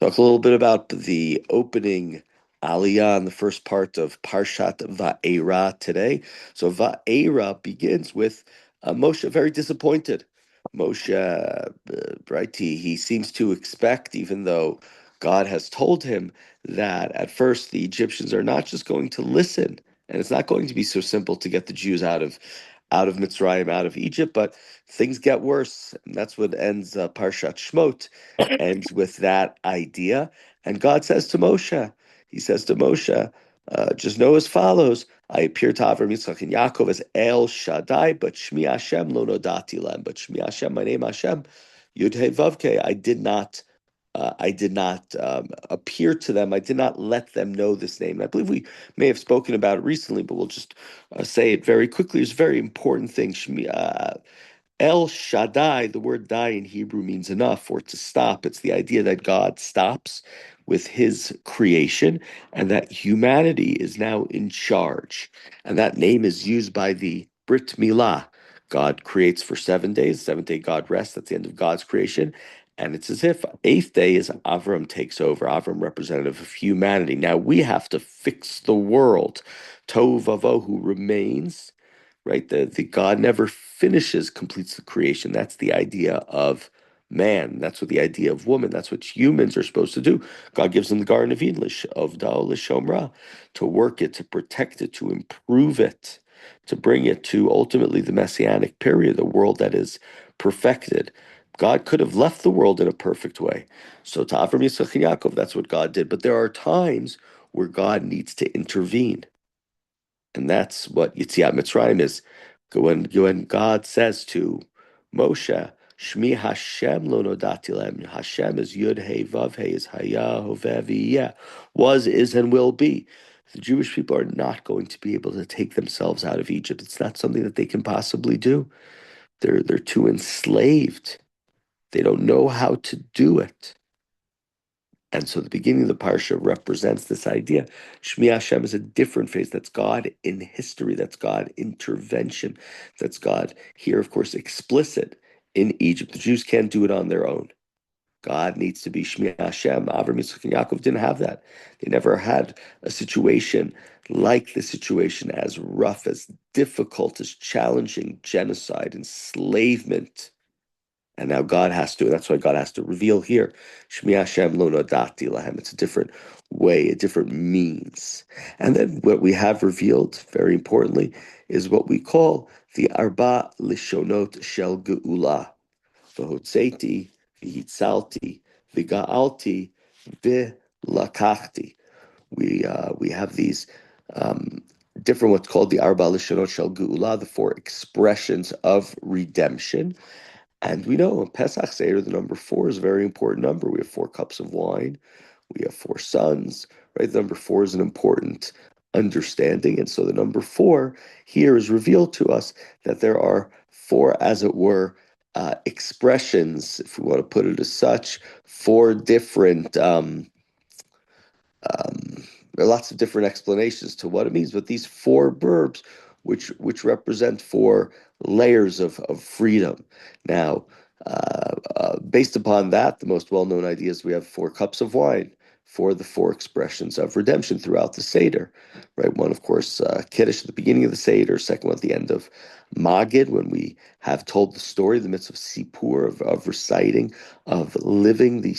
Talk a little bit about the opening aliyah in the first part of Parshat Vaera today. So Vaera begins with Moshe very disappointed. Moshe, right, he seems to expect, even though God has told him that at first the Egyptians are not just going to listen, and it's not going to be so simple to get the Jews out of Mitzrayim, out of Egypt, but things get worse. And that's what ends Parshat Shmot, ends with that idea. And God says to Moshe, he says to Moshe, just know as follows, I appear to Avram, Yitzchak, and Yaakov as El Shaddai, but Shmi Hashem lo nodati lem. But Shmi Hashem, my name Hashem, Yud He Vav Ke, I did not appear to them. I did not let them know this name. And I believe we may have spoken about it recently, but we'll just say it very quickly. It's a very important thing. El Shaddai, the word "dai" in Hebrew means enough or to stop. It's the idea that God stops with his creation and that humanity is now in charge. And that name is used by the Brit Milah. God creates for 7 days. Seventh day, God rests. That's the end of God's creation. And it's as if eighth day is Avram takes over, Avram representative of humanity. Now we have to fix the world. Tohu vavohu remains, right? The God never finishes, completes the creation. That's the idea of man. That's what the idea of woman. That's what humans are supposed to do. God gives them the Garden of Eden, of Dao Lishomra, to work it, to protect it, to improve it, to bring it to ultimately the Messianic period, the world that is perfected. God could have left the world in a perfect way. So to Avram, Yitzchak, and Yaakov, that's what God did. But there are times where God needs to intervene. And that's what Yetziat Mitzrayim is. When God says to Moshe, Shmi Hashem lo nodati lem. Hashem is Yud Hey Vav Hey, is Haya Hoveh V'yeh, was, is, and will be. The Jewish people are not going to be able to take themselves out of Egypt. It's not something that they can possibly do. They're too enslaved. They don't know how to do it. And so the beginning of the parsha represents this idea. Shmi Hashem is a different phase. That's God in history. That's God intervention. That's God here, of course, explicit in Egypt. The Jews can't do it on their own. God needs to be Shmi Hashem. Avram, Yitzchak, and Yaakov didn't have that. They never had a situation like this situation, as rough, as difficult, as challenging, genocide, enslavement. And now God has to, that's why God has to reveal here, Shmi Hashem lo nodati lahem. It's a different way, a different means. And then what we have revealed, very importantly, is what we call the Arba Lishonot Shel Geula. V'hotzeti, v'hitzalti, v'ga'alti, v'lakachti. We have these different, what's called the Arba Lishonot Shel Geula, the four expressions of redemption. And we know in Pesach Seder, the number 4 is a very important number. We have 4 cups of wine. We have 4 sons, right? The number 4 is an important understanding. And so the number 4 here is revealed to us that there are 4, as it were, expressions, if we want to put it as such, 4 different, there are lots of different explanations to what it means, but these 4 verbs, which represent 4 layers of freedom. Now, based upon that, the most well-known idea is we have 4 cups of wine for the 4 expressions of redemption throughout the Seder, right? One, of course, Kiddush at the beginning of the Seder, second one at the end of Magid, when we have told the story, the midst of Sipur, of reciting, of living the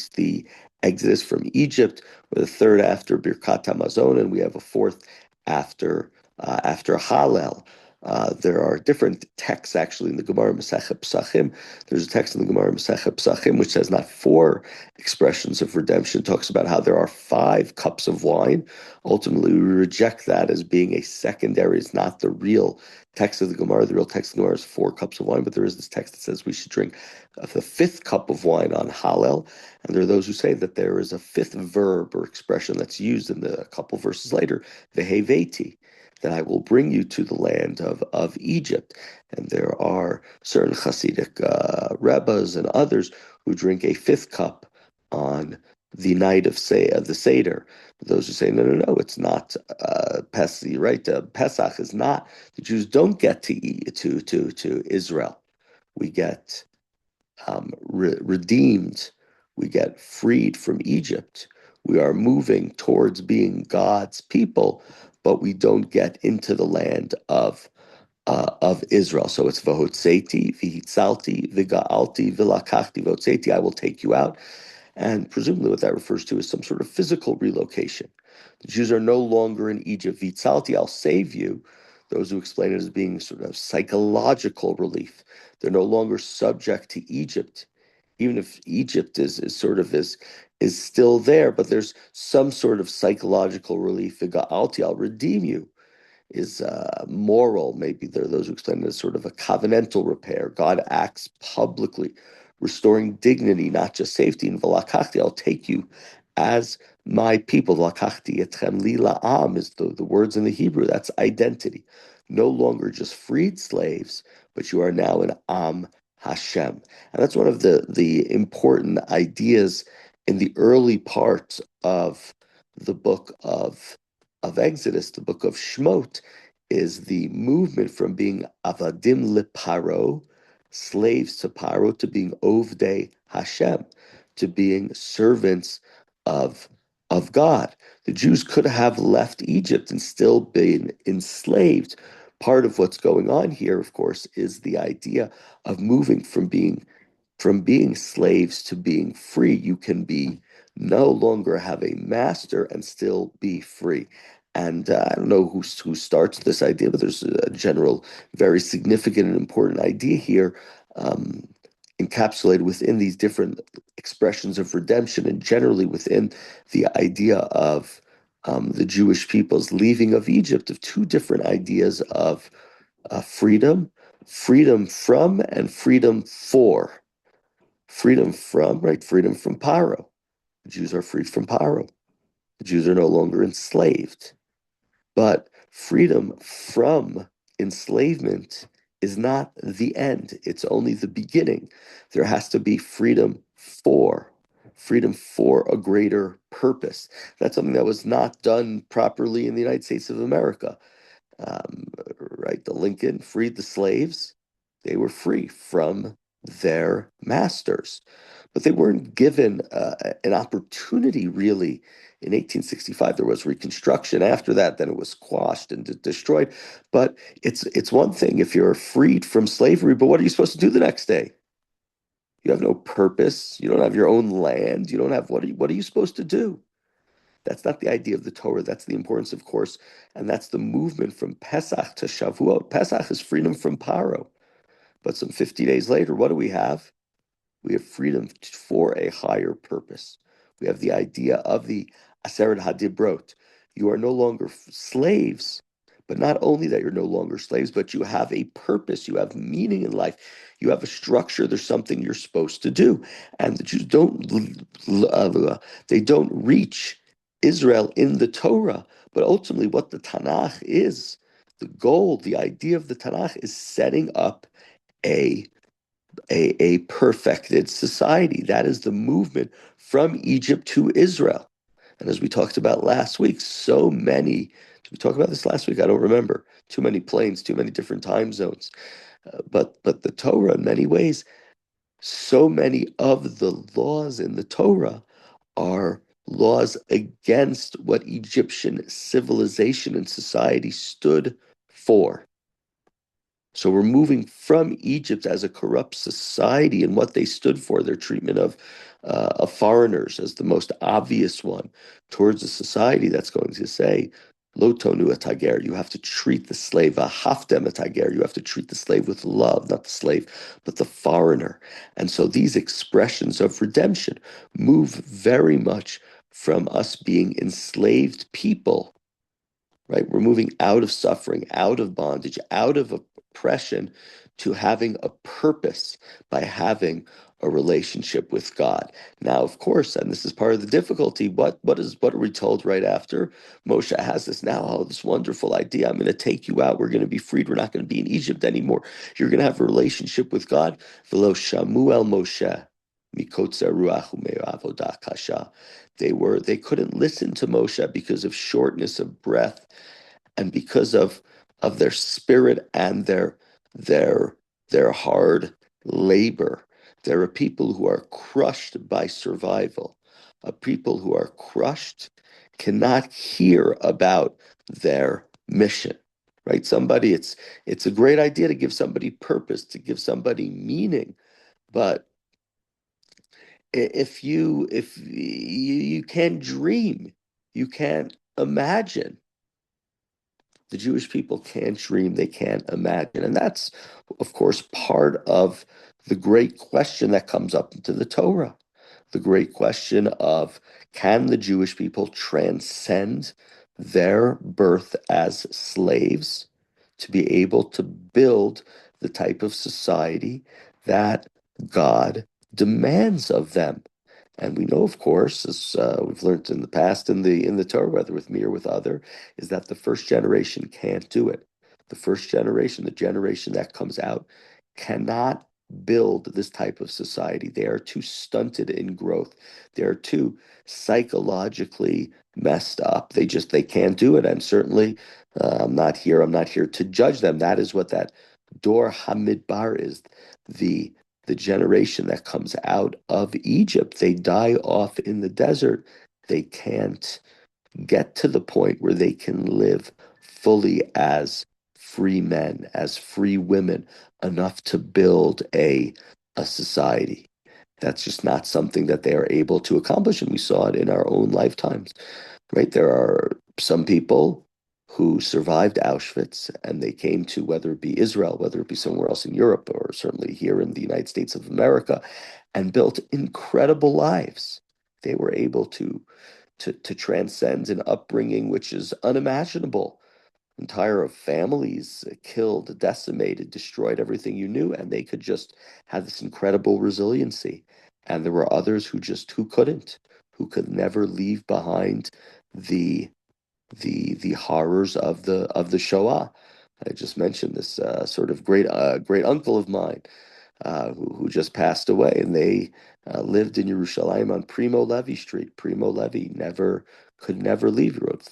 Exodus from Egypt, with a third after Birkat Hamazon, and we have a fourth after Hallel. There are different texts actually in the Gemara Masechet Psachim. There's a text in the Gemara Masechet Psachim which says not 4 expressions of redemption. It talks about how there are 5 cups of wine. Ultimately, we reject that as being a secondary. It's not the real text of the Gemara. The real text of the Gemara is 4 cups of wine, but there is this text that says we should drink the 5th cup of wine on Hallel. And there are those who say that there is a 5th verb or expression that's used in a couple verses later, veheveti, that I will bring you to the land of Egypt. And there are certain Hasidic Rebbes and others who drink a 5th cup on the night of the Seder. Those who say, no, it's not Pesach, right? Pesach is not, the Jews don't get to Israel. We get redeemed we get freed from Egypt. We are moving towards being God's people, but we don't get into the land of Israel. So it's Vahotzeti, Vihitzalti, Viga'alti, Vilakachti, Vahotzeti, I will take you out. And presumably what that refers to is some sort of physical relocation. The Jews are no longer in Egypt. Vitzalti, I'll save you. Those who explain it as being sort of psychological relief. They're no longer subject to Egypt, even if Egypt is still there, but there's some sort of psychological relief. Viga'alti, I'll redeem you is moral. Maybe there are those who explain it as sort of a covenantal repair. God acts publicly, restoring dignity, not just safety. And Valakachti, I'll take you as my people. Valakachti etchem li la'am is the words in the Hebrew. That's identity. No longer just freed slaves, but you are now an Am Hashem. And that's one of the important ideas in the early parts of the book of Exodus, the book of Shmot, is the movement from being avadim leparo, slaves to Paro, to being ovdei Hashem, to being servants of of God. The Jews could have left Egypt and still been enslaved. Part of what's going on here, of course, is the idea of moving from being slaves to being free. You can be no longer have a master and still be free. And I don't know who starts this idea, but there's a general, very significant and important idea here, um, encapsulated within these different expressions of redemption, and generally within the idea of the Jewish people's leaving of Egypt, of two different ideas of freedom, freedom from and freedom for. Freedom from, right? Freedom from Paro. The Jews are freed from Paro. The Jews are no longer enslaved. But freedom from enslavement is not the end. It's only the beginning. There has to be freedom for a greater purpose. That's something that was not done properly in the United States of America. Um, right? The Lincoln freed the slaves. They were free from their masters, but they weren't given an opportunity really. In 1865, there was Reconstruction. After that, then it was quashed and destroyed. But it's one thing if you're freed from slavery, but what are you supposed to do the next day? You have no purpose. You don't have your own land. You don't have what are you supposed to do? That's not the idea of the Torah. That's the importance, of course, and that's the movement from Pesach to Shavuot. Pesach is freedom from Paro. But some 50 days later, what do we have? We have freedom for a higher purpose. We have the idea of the Aseret HaDibrot. You are no longer slaves, but not only that you're no longer slaves, but you have a purpose, you have meaning in life, you have a structure, there's something you're supposed to do. And the Jews they don't reach Israel in the Torah, but ultimately what the Tanakh is, the goal, the idea of the Tanakh is setting up a a perfected society. That is the movement from Egypt to Israel. And as we talked about last week, so many, did we talk about this last week? I don't remember. Too many planes, too many different time zones. But the Torah, in many ways, so many of the laws in the Torah are laws against what Egyptian civilization and society stood for. So we're moving from Egypt as a corrupt society and what they stood for, their treatment of foreigners as the most obvious one, towards a society that's going to say, Lo tonu et hager, you have to treat the slave, ahaftem et hager, you have to treat the slave with love, not the slave, but the foreigner. And so these expressions of redemption move very much from us being enslaved people, right? We're moving out of suffering, out of bondage, out of oppression to having a purpose by having a relationship with God. Now, of course, and this is part of the difficulty, what are we told right after? Moshe has this now, this wonderful idea. I'm going to take you out. We're going to be freed. We're not going to be in Egypt anymore. You're going to have a relationship with God. V'lo shamu el Moshe. They couldn't listen to Moshe because of shortness of breath and because of their spirit and their hard labor. There are people who are crushed by survival. People who are crushed cannot hear about their mission. Right? It's a great idea to give somebody purpose, to give somebody meaning, but if you can't dream, you can't imagine. The Jewish people can't dream, they can't imagine. And that's, of course, part of the great question that comes up into the Torah. The great question of, can the Jewish people transcend their birth as slaves to be able to build the type of society that God demands of them? And we know, of course, as we've learned in the past in the Torah, whether with me or with other, is that the first generation can't do it. The first generation, the generation that comes out, cannot build this type of society. They are too stunted in growth. They are too psychologically messed up. They can't do it. And certainly, I'm not here to judge them. That is what that Dor Hamidbar is. The the generation that comes out of Egypt, they die off in the desert. They can't get to the point where they can live fully as free men, as free women, enough to build a society. That's just not something that they are able to accomplish. And we saw it in our own lifetimes, right? There are some people who survived Auschwitz and they came to, whether it be Israel, whether it be somewhere else in Europe, or certainly here in the United States of America, and built incredible lives. They were able to transcend an upbringing which is unimaginable. Entire families killed, decimated, destroyed everything you knew, and they could just have this incredible resiliency. And there were others who couldn't, who could never leave behind the the horrors of the Shoah. I just mentioned this sort of great uncle of mine who just passed away, and they lived in Yerushalayim on Primo Levi Street. Primo Levi could never leave. He wrote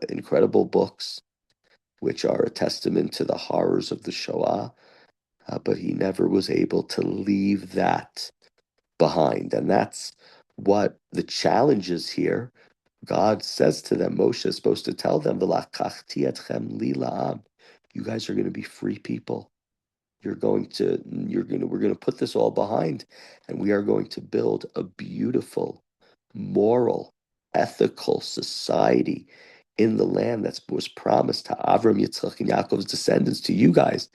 incredible books, which are a testament to the horrors of the Shoah, but he never was able to leave that behind, and that's what the challenge is here. God says to them, Moshe is supposed to tell them, "V'lakachti etchem li la'am." You guys are going to be free people. We're going to put this all behind, and we are going to build a beautiful, moral, ethical society in the land that was promised to Avram, Yitzchak, and Yaakov's descendants, to you guys.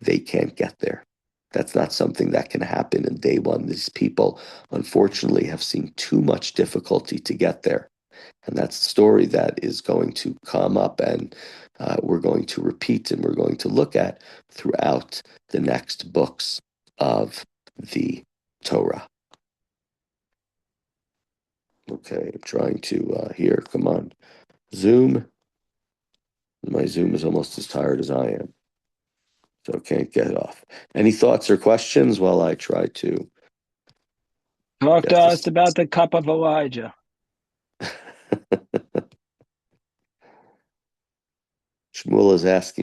They can't get there. That's not something that can happen in day one. These people, unfortunately, have seen too much difficulty to get there. And that's the story that is going to come up, and we're going to repeat, and we're going to look at throughout the next books of the Torah. Okay, I'm trying to here, come on. Zoom. My Zoom is almost as tired as I am, so can't get off. Any thoughts or questions while I try to Talk to get us this? about the cup of Elijah. Shmuel is asking